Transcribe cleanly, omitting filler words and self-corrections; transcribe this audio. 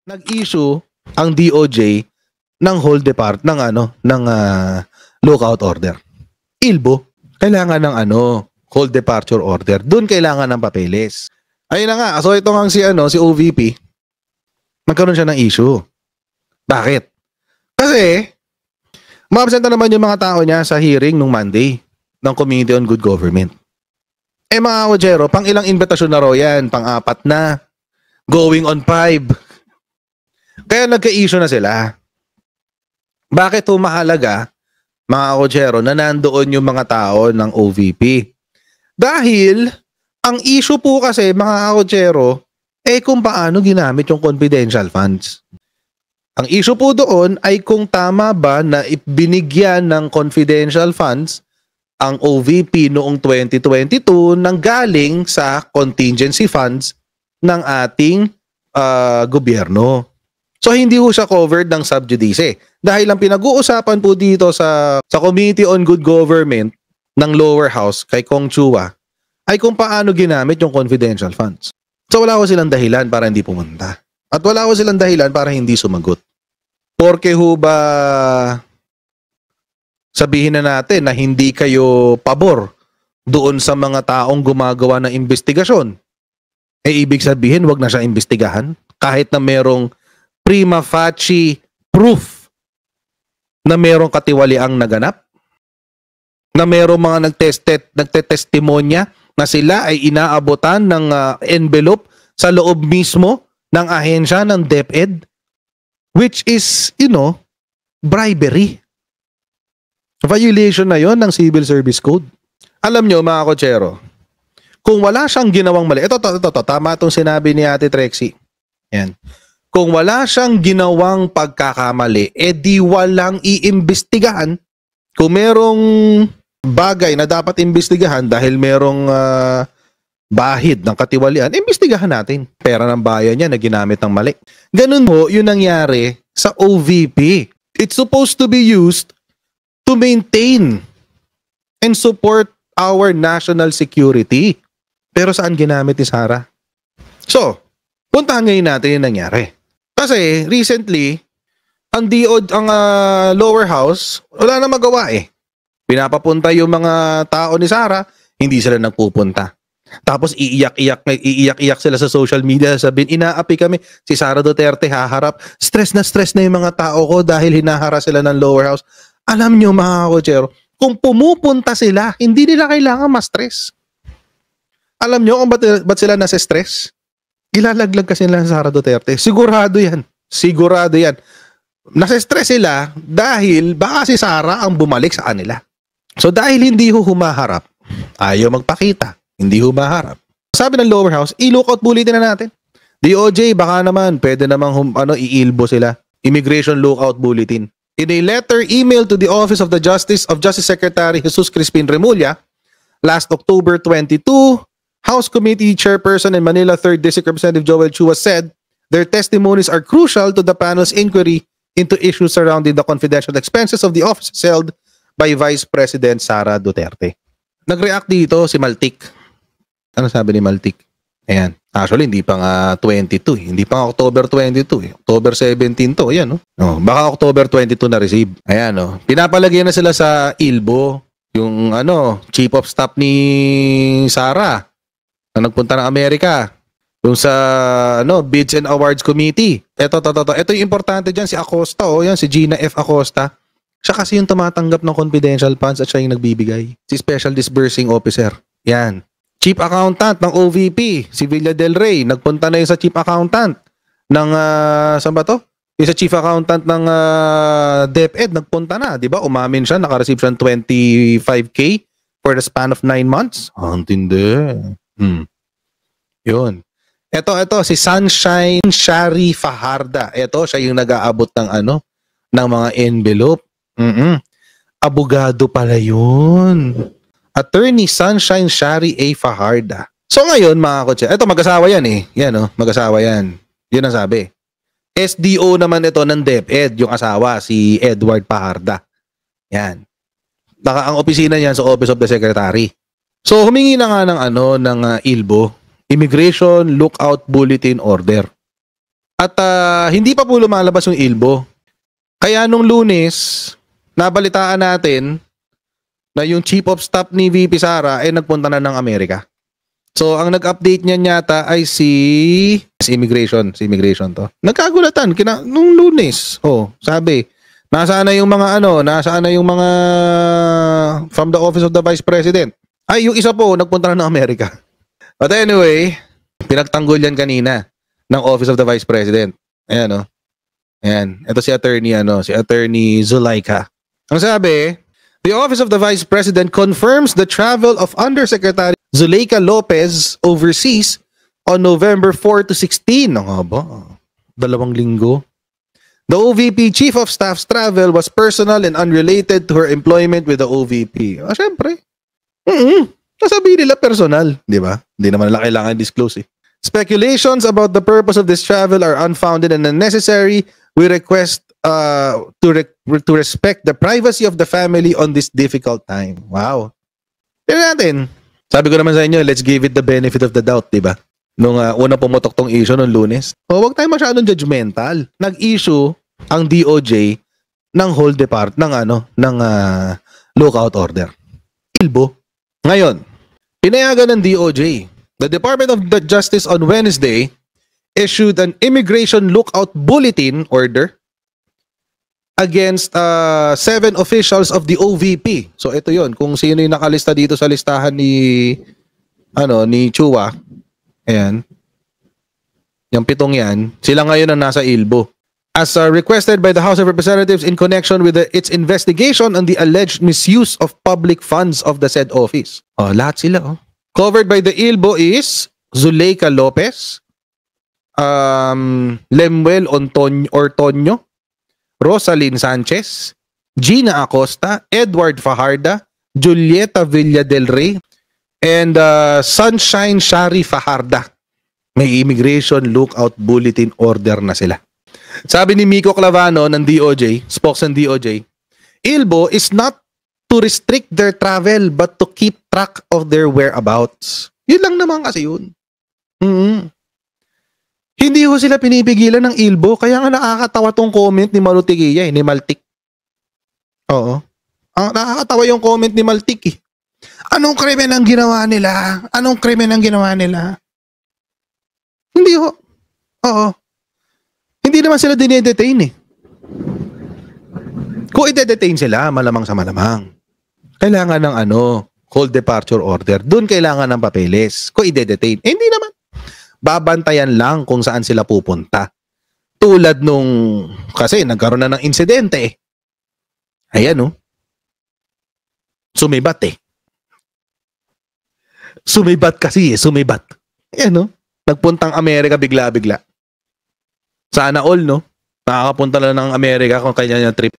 nag-issue ang DOJ ng whole depart ng lookout order. ILBO, kailangan ng whole departure order. Doon kailangan ng papeles. Ayun na nga. So ito nga si OVP, magkaroon siya ng issue. Bakit? Kasi maabsenta naman yung mga tao niya sa hearing nung Monday ng Committee on Good Government. Mga Ojero, pang ilang invitasyon na raw yan? Pang-4 na. Going on 5. Kaya nagka-issue na sila. Bakit mahalaga, mga Ojero, na nandoon yung mga tao ng OVP? Dahil, ang issue po kasi, mga Ojero, kung paano ginamit yung confidential funds. Ang issue po doon ay kung tama ba na ibinigyan ng confidential funds ang OVP noong 2022 nang galing sa contingency funds ng ating gobyerno. So hindi ho siya covered ng sub judice. Dahil ang pinag-uusapan po dito sa Committee on Good Government ng lower house kay Kong Chua ay kung paano ginamit yung confidential funds. So wala ko silang dahilan para hindi pumunta. At wala ko silang dahilan para hindi sumagot. Porke ho ba sabihin na natin na hindi kayo pabor doon sa mga taong gumagawa ng investigasyon? Ibig sabihin, wag na siya imbestigahan kahit na merong prima facie proof na merong katiwaliang naganap, na merong mga nagtetestimonya na sila ay inaabotan ng envelope sa loob mismo ng ahensya ng DepEd, which is, bribery. Violation na yon ng Civil Service Code. Alam nyo, mga kotsero, kung wala siyang ginawang mali, ito, tama itong sinabi ni Ate Trexie. Yan. Kung wala siyang ginawang pagkakamali, di walang iimbestigahan. Kung merong bagay na dapat imbestigahan dahil merong bahid ng katiwalian, imbestigahan natin. Pera ng bayan niya na ginamit ng mali. Ganun ho, yun nangyari sa OVP. It's supposed to be used to maintain and support our national security. Pero saan ginamit ni Sara? So, puntahan ngayon natin yung nangyari. Kasi recently, ang lower house, wala na magawa Pinapapunta yung mga tao ni Sara, hindi sila nagpupunta. Tapos iiyak sila sa social media, sabihin, inaapi kami, si Sara Duterte haharap. Stress na yung mga tao ko dahil hinahara sila ng lower house. Alam nyo, mga kotsero, kung pumupunta sila, hindi nila kailangan ma-stress. Alam nyo kung ba't sila nasa stress? Ilalaglag kasi nila sa Sara Duterte. Sigurado yan. Nasa stress sila dahil baka si Sara ang bumalik sa kanila. So dahil hindi humaharap, ayaw magpakita, hindi humaharap. Sabi ng lower house, i-lookout bulletin na natin. DOJ, baka naman, pwede namang i-ilbo sila. Immigration lookout bulletin. In a letter emailed to the Office of the Justice Secretary Jesus Crispin Remulla, last October 22, House Committee Chairperson and Manila 3rd District Representative Joel Chua said their testimonies are crucial to the panel's inquiry into issues surrounding the confidential expenses of the offices held by Vice President Sara Duterte. Nag-react dito si Maltik. Ano sabi ni Maltik? Ayan. Actually, hindi pa nga 22. Hindi pa nga October 22. October 17 to. Ayan, no? Baka October 22 na receive. Ayan, no? Pinapalagay na sila sa ILBO. Yung, chief of staff ni Sara na nagpunta ng Amerika. Yung sa, Bids and Awards Committee. Ito yung importante dyan, si Acosta, yan, si Gina F. Acosta. Siya kasi yung tumatanggap ng confidential funds at siya yung nagbibigay. Si Special Disbursing Officer. Yan. Chief Accountant ng OVP, si Villa Del Rey. Nagpunta na yung sa Chief Accountant ng, saan ba to? Yung sa Chief Accountant ng DepEd, nagpunta na. Diba? Umamin siya, nakareceive siya ng 25K for the span of 9 months. Ang tindi. Yun. Ito, si Sunshine Shari Fajarda. Ito, siya yung nag-aabot ng ng mga envelope. Abogado pala yun. Attorney Sunshine Shari A. Fajarda. So ngayon, mga kotse, ito mag-asawa yan Yan, mag-asawa yan. Yun ang sabi. SDO naman ito ng DepEd, yung asawa, si Edward Fajarda. Yan. Ang opisina niyan sa Office of the Secretary. So humingi na nga ng ILBO, Immigration Lookout Bulletin Order. At hindi pa po lumalabas yung ILBO. Kaya nung Lunes, nabalitaan natin na yung Chief of Staff ni VP Sara ay nagpunta na ng Amerika. So, ang nag-update niya yata ay si immigration to. Nagkagulatan nung Lunes. Sabi, nasaan na yung mga from the Office of the Vice President. Ay, yung isa po, nagpunta na ng Amerika. But anyway, pinagtanggol yan kanina ng Office of the Vice President. Ayan, Ayan. Ito si Attorney Zulaika. Ang sabi, the Office of the Vice President confirms the travel of Undersecretary Zulaika Lopez overseas on November 4 to 16. Ang haba. 2 linggo. The OVP Chief of Staff's travel was personal and unrelated to her employment with the OVP. Syempre. Nasabi nila personal. Di ba? Hindi naman nila kailangan disclose Speculations about the purpose of this travel are unfounded and unnecessary. We request to respect the privacy of the family on this difficult time. Wow. Tignan natin. Sabi ko naman sa inyo, let's give it the benefit of the doubt, di ba? Nung una pumutok tong issue nung Lunes. Huwag tayo masyadong judgmental. Nag-issue ang DOJ ng whole ng lookout order. ILBO. Ngayon, pinayagan ng DOJ. The Department of Justice on Wednesday issued an immigration lookout bulletin order against 7 officials of the OVP. So ito 'yon, kung sino yung nakalista dito sa listahan ni Chua. Ayan. Yung 7 yan, sila ngayon ang nasa ILBO. As requested by the House of Representatives in connection with its investigation on the alleged misuse of public funds of the said office. Lahat sila Covered by the ILBO is Zulaika Lopez, Lemuel Ortonio, Rosalyn Sanchez, Gina Acosta, Edward Fajarda, Julieta Villa del Rey, and Sunshine Shari Fajarda. May immigration lookout bulletin order na sila. Sabi ni Miko Clavano ng DOJ, spokesman DOJ, ILBO is not to restrict their travel but to keep track of their whereabouts. Yun lang naman kasi yun. Hindi ho sila pinipigilan ng ILBO, kaya nga nakakatawa tong comment ni Malutigia ni Maltik. Oo. Nakakatawa yung comment ni Maltik Anong krimen ang ginawa nila? Hindi ho. Oo. Hindi naman sila dinedetain Kung ide-detain sila, malamang sa malamang. Kailangan ng hold departure order. Doon kailangan ng papeles. Kung ide-detain. Hindi naman. Babantayan lang kung saan sila pupunta. Tulad nung, kasi nagkaroon na ng insidente Ayan Sumibat Sumibat kasi sumibat. Ayan Nagpuntang Amerika bigla-bigla. Sana all, Nakakapunta lang ng Amerika kung kanya niya trip.